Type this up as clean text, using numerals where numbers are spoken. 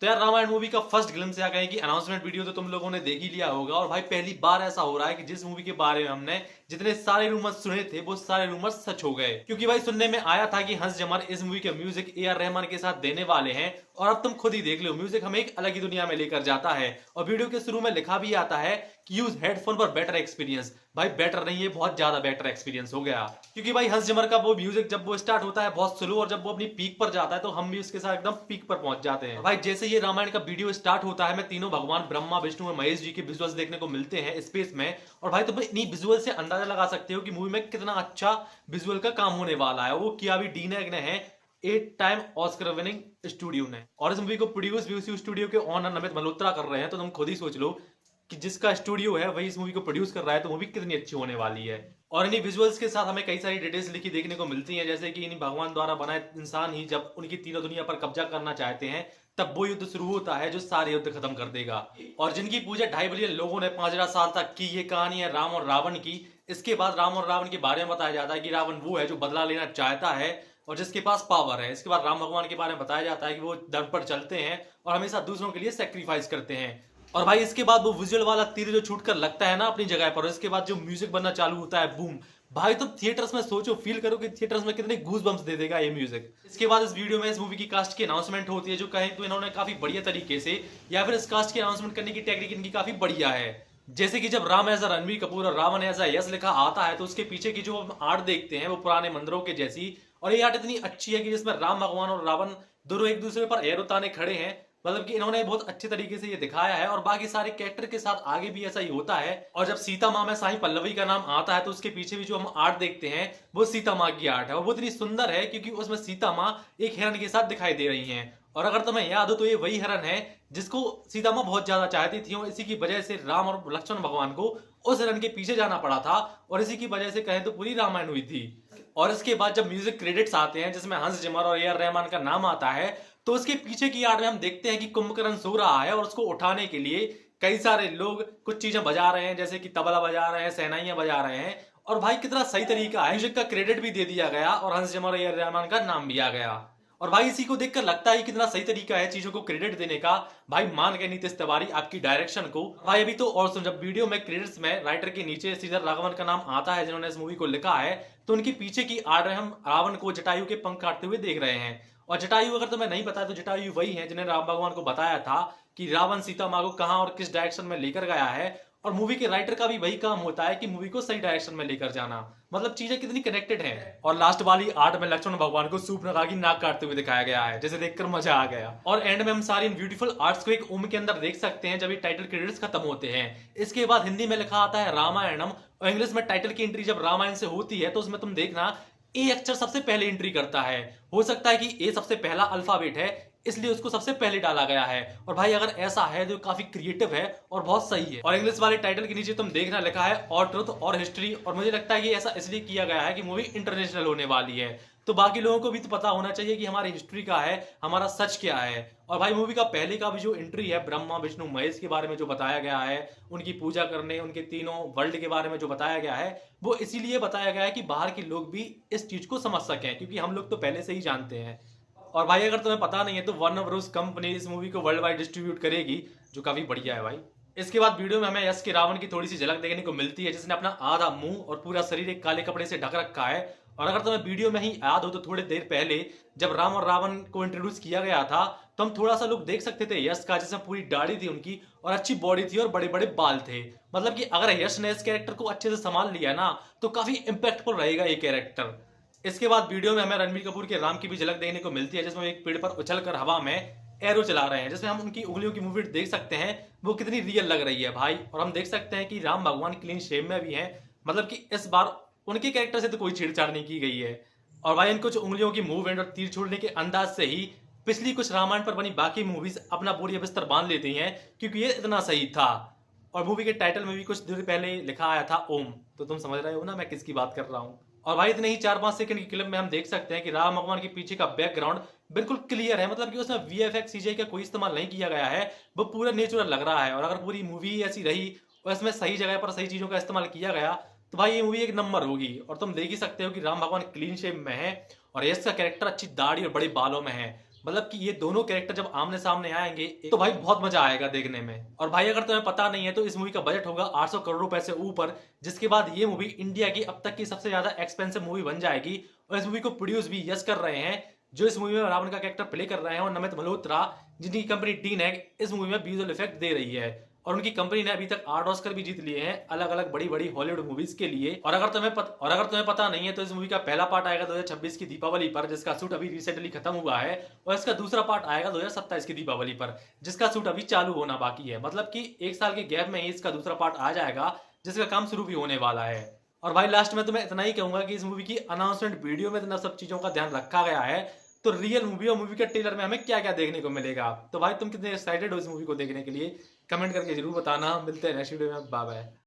तो यार रामायण मूवी का फर्स्ट ग्लिम्स या कहें कि अनाउंसमेंट वीडियो तो तुम लोगों ने देख ही लिया होगा। और भाई पहली बार ऐसा हो रहा है कि जिस मूवी के बारे में हमने जितने सारे रूमर्स सुने थे वो सारे रूमर्स सच हो गए। क्योंकि भाई सुनने में आया था कि हंस जमर इस मूवी के म्यूजिक ए आर रहमान के साथ देने वाले हैं। और अब तुम खुद ही देख लो, म्यूजिक हमें एक अलग ही दुनिया में लेकर जाता है। और वीडियो के शुरू में लिखा भी आता है कि use headphone for better experience. भाई बेटर नहीं है, बहुत ज्यादा बेटर एक्सपीरियंस हो गया। क्योंकि भाई हंस जमर का वो म्यूजिक जब वो स्टार्ट होता है बहुत स्लो, और जब वो अपनी पीक पर जाता है तो हम भी उसके साथ एकदम पीक पर पहुंच जाते हैं। भाई जैसे ये रामायण का वीडियो स्टार्ट होता है, मैं तीनों भगवान ब्रह्मा विष्णु और महेश जी के विजुअल्स देखने को मिलते हैं स्पेस में। और भाई तुम इन्हीं विजुअल से अंदाजा लगा सकते हो कि मूवी में कितना अच्छा विजुअल का काम होने वाला है। वो किया भी डीनेग ने है, 8 टाइम ऑस्कर विनिंग स्टूडियो ने। और इस मूवी को प्रोड्यूस भी उसी स्टूडियो के ओनर नमित मल्होत्रा कर रहे हैं। तो तुम खुद ही सोच लो कि जिसका स्टूडियो है वही इस मूवी को प्रोड्यूस कर रहा है, तो मूवी कितनी अच्छी होने वाली है। और इन्हीं विजुअल्स के साथ हमें कई सारी डिटेल्स लिखी देखने को मिलती हैं, जैसे कि इन्हीं भगवान द्वारा बनाए इंसान ही जब उनकी तीनों दुनिया पर कब्जा करना चाहते हैं तब वो युद्ध शुरू होता है जो सारे युद्ध खत्म कर देगा। और जिनकी पूजा 2.5 बिलियन लोगों ने 5000 साल तक की। ये कहानी है राम और रावण की। इसके बाद राम और रावण के बारे में बताया जाता है कि रावण वो है जो बदला लेना चाहता है और जिसके पास पावर है। इसके बाद राम भगवान के बारे में बताया जाता है कि वो दर पर चलते हैं और हमेशा दूसरों के लिए सेक्रीफाइस करते हैं। और भाई इसके बाद वो विजुअल वाला तीर जो छूट कर लगता है ना अपनी जगह पर, इसके बाद जो म्यूजिक बनना चालू होता है, बूम। भाई तुम थिएटर्स में सोचो, फील करो कि थिएटर्स में कितने गूज बम्स दे देगा ये म्यूजिक। इसके बाद इस वीडियो में इस मूवी की कास्ट की अनाउंसमेंट होती है, जो कहें तो इन्होंने काफी बढ़िया तरीके से, या फिर इस कास्ट की अनाउंसमेंट करने की टेक्निक इनकी काफी बढ़िया है। जैसे कि जब राम एज रणवीर कपूर और रावण एज यश लिखा आता है तो उसके पीछे की जो हम आर्ट देखते हैं वो पुराने मंदिरों के जैसी। और ये आर्ट इतनी अच्छी है कि जिसमें राम भगवान और रावण दोनों एक दूसरे पर एरो ताने खड़े हैं। मतलब कि इन्होंने बहुत अच्छे तरीके से ये दिखाया है। और बाकी सारे कैरेक्टर के साथ आगे भी ऐसा ही होता है। और जब सीता माँ में साईं पल्लवी का नाम आता है तो उसके पीछे भी जो हम आर्ट देखते हैं वो सीता माँ की आर्ट है। और वो इतनी सुंदर है क्योंकि उसमें सीता माँ एक हिरण के साथ दिखाई दे रही है। और अगर तुम्हें याद हो तो ये वही हिरण है जिसको सीता माँ बहुत ज्यादा चाहती थी, और इसी की वजह से राम और लक्ष्मण भगवान को उस हिरण के पीछे जाना पड़ा था। और इसी की वजह से कहें तो पूरी रामायण हुई थी। और इसके बाद जब म्यूजिक क्रेडिट्स आते हैं जिसमें हंस जिमर और ए आर रहमान का नाम आता है तो उसके पीछे की आड़ में हम देखते हैं कि कुंभकर्ण सो रहा है और उसको उठाने के लिए कई सारे लोग कुछ चीजें बजा रहे हैं, जैसे कि तबला बजा रहे हैं, शहनाइयां बजा रहे हैं। और भाई कितना सही तरीका है, म्यूजिक का क्रेडिट भी दे दिया गया और हंस जिमर और ए आर रहमान का नाम भी आ गया। और भाई इसी को देखकर लगता है कितना सही तरीका है चीजों को क्रेडिट देने का। भाई मान गए नीतीश तिवारी आपकी डायरेक्शन को। भाई अभी तो और सुन, जब वीडियो में क्रेडिट्स में राइटर के नीचे श्रीधर राघवन का नाम आता है जिन्होंने इस मूवी को लिखा है, तो उनके पीछे की आड़ में हम रावण को जटायु के पंख काटते हुए देख रहे हैं। और जटायु अगर तुम्हें नहीं पता तो जटायु वही है जिन्हें राम भगवान को बताया था कि रावण सीता माँ को कहां और किस डायरेक्शन में लेकर गया है। और मूवी के राइटर का भी वही काम होता है कि मूवी को सही डायरेक्शन में लेकर जाना। मतलब चीजें कितनी कनेक्टेड हैं। और लास्ट वाली आर्ट में लक्ष्मण भगवान को सूर्पनखा की नाक काटते हुए दिखाया गया है, जैसे देखकर मजा आ गया। और एंड में हम सारी इन ब्यूटीफुल आर्ट्स को एक ओम के अंदर देख सकते हैं जब ये टाइटल क्रेडिट्स खत्म होते हैं। इसके बाद हिंदी में लिखा आता है रामायणम, और इंग्लिश में टाइटल की एंट्री जब रामायण से होती है तो उसमें तुम देखना ए अक्षर सबसे पहले एंट्री करता है। हो सकता है कि ए सबसे पहला अल्फाबेट है इसलिए उसको सबसे पहले डाला गया है। और भाई अगर ऐसा है तो काफी क्रिएटिव है और बहुत सही है। और इंग्लिश वाले टाइटल के नीचे तुम देखना लिखा है और ट्रुथ और हिस्ट्री। और मुझे लगता है कि ऐसा इसलिए किया गया है कि मूवी इंटरनेशनल होने वाली है, तो बाकी लोगों को भी तो पता होना चाहिए कि हमारी हिस्ट्री का है, हमारा सच क्या है। और भाई मूवी का पहले का भी जो एंट्री है ब्रह्मा विष्णु महेश के बारे में जो बताया गया है, उनकी पूजा करने, उनके तीनों वर्ल्ड के बारे में जो बताया गया है, वो इसीलिए बताया गया है कि बाहर के लोग भी इस चीज को समझ सकें, क्योंकि हम लोग तो पहले से ही जानते हैं। और भाई अगर तुम्हें पता नहीं है तो वार्नर ब्रोस कंपनी इस मूवी को वर्ल्ड वाइड डिस्ट्रीब्यूट करेगी, जो काफी बढ़िया है भाई। इसके बाद वीडियो में हमें यश के रावण की थोड़ी सी झलक देखने को मिलती है, जिसने अपना आधा मुंह और पूरा शरीर एक काले कपड़े से ढक रखा है। और अगर तुम्हें वीडियो में ही याद हो तो थोड़ी देर पहले जब राम और रावण को इंट्रोड्यूस किया गया था तो हम थोड़ा सा लुक देख सकते थे यश का, जिसमें पूरी दाढ़ी थी उनकी और अच्छी बॉडी थी और बड़े बड़े बाल थे। मतलब कि अगर यश ने इस कैरेक्टर को अच्छे से संभाल लिया ना तो काफी इंपैक्टफुल रहेगा ये कैरेक्टर। इसके बाद वीडियो में हमें रणबीर कपूर के राम की भी झलक देखने को मिलती है, जिसमें एक पेड़ पर उछलकर हवा में एरो चला रहे हैं, जिसमें हम उनकी उंगलियों की मूवमेंट देख सकते हैं वो कितनी रियल लग रही है भाई। और हम देख सकते हैं कि राम भगवान क्लीन शेप में भी हैं, मतलब कि इस बार उनके कैरेक्टर से तो कोई छेड़छाड़ नहीं की गई है। और भाई इन कुछ उंगलियों की मूवमेंट और तीर छोड़ने के अंदाज से ही पिछली कुछ रामायण पर बनी बाकी मूवीज अपना बोरिया बिस्तर बांध लेती हैं, क्योंकि ये इतना सही था। और मूवी के टाइटल में भी कुछ देर पहले लिखा आया था ओम, तो तुम समझ रहे हो ना मैं किसकी बात कर रहा हूँ। और भाई इतने ही 4-5 सेकंड की क्लिप में हम देख सकते हैं कि राम भगवान के पीछे का बैकग्राउंड बिल्कुल क्लियर है, मतलब कि उसमें वीएफएक्स सीजीआई का कोई इस्तेमाल नहीं किया गया है, वो पूरा नेचुरल लग रहा है। और अगर पूरी मूवी ऐसी रही और इसमें सही जगह पर सही चीजों का इस्तेमाल किया गया तो भाई ये मूवी एक नंबर होगी। और तुम देख ही सकते हो कि राम भगवान क्लीन शेप में है और यश का कैरेक्टर अच्छी दाढ़ी और बड़े बालों में है। मतलब कि ये दोनों कैरेक्टर जब आमने सामने आएंगे तो भाई बहुत मजा आएगा देखने में। और भाई अगर तुम्हें पता नहीं है तो इस मूवी का बजट होगा 800 करोड़ रुपए से ऊपर, जिसके बाद ये मूवी इंडिया की अब तक की सबसे ज्यादा एक्सपेंसिव मूवी बन जाएगी। और इस मूवी को प्रोड्यूस भी यस कर रहे हैं, जो इस मूवी में रावण का कैरेक्टर प्ले कर रहे हैं, और नमित मल्होत्रा, जिनकी कंपनी डी-नेग इस मूवी में विजुअल इफेक्ट दे रही है। और उनकी कंपनी ने अभी तक 8 ऑस्कर भी जीत लिए हैं अलग अलग बड़ी बड़ी हॉलीवुड मूवीज के लिए। और अगर तुम्हें पता नहीं है तो इस मूवी का पहला पार्ट आएगा 2026 की दीपावली पर, जिसका शूट अभी रिसेंटली खत्म हुआ है। और इसका दूसरा पार्ट आएगा 2027 की दीपावली पर, जिसका शूट अभी चालू होना बाकी है। मतलब कि 1 साल के गैप में ही इसका दूसरा पार्ट आ जाएगा, जिसका काम शुरू भी होने वाला है। और भाई लास्ट में तो मैं इतना ही कहूंगा कि इस मूवी की अनाउंसमेंट वीडियो में इतना सब चीजों का ध्यान रखा गया है, तो रियल मूवी और मूवी के ट्रेलर में हमें क्या क्या देखने को मिलेगा। तो भाई तुम कितने एक्साइटेड हो इस मूवी को देखने के लिए, कमेंट करके जरूर बताना। मिलते हैं नेक्स्ट वीडियो में, बाय बाय।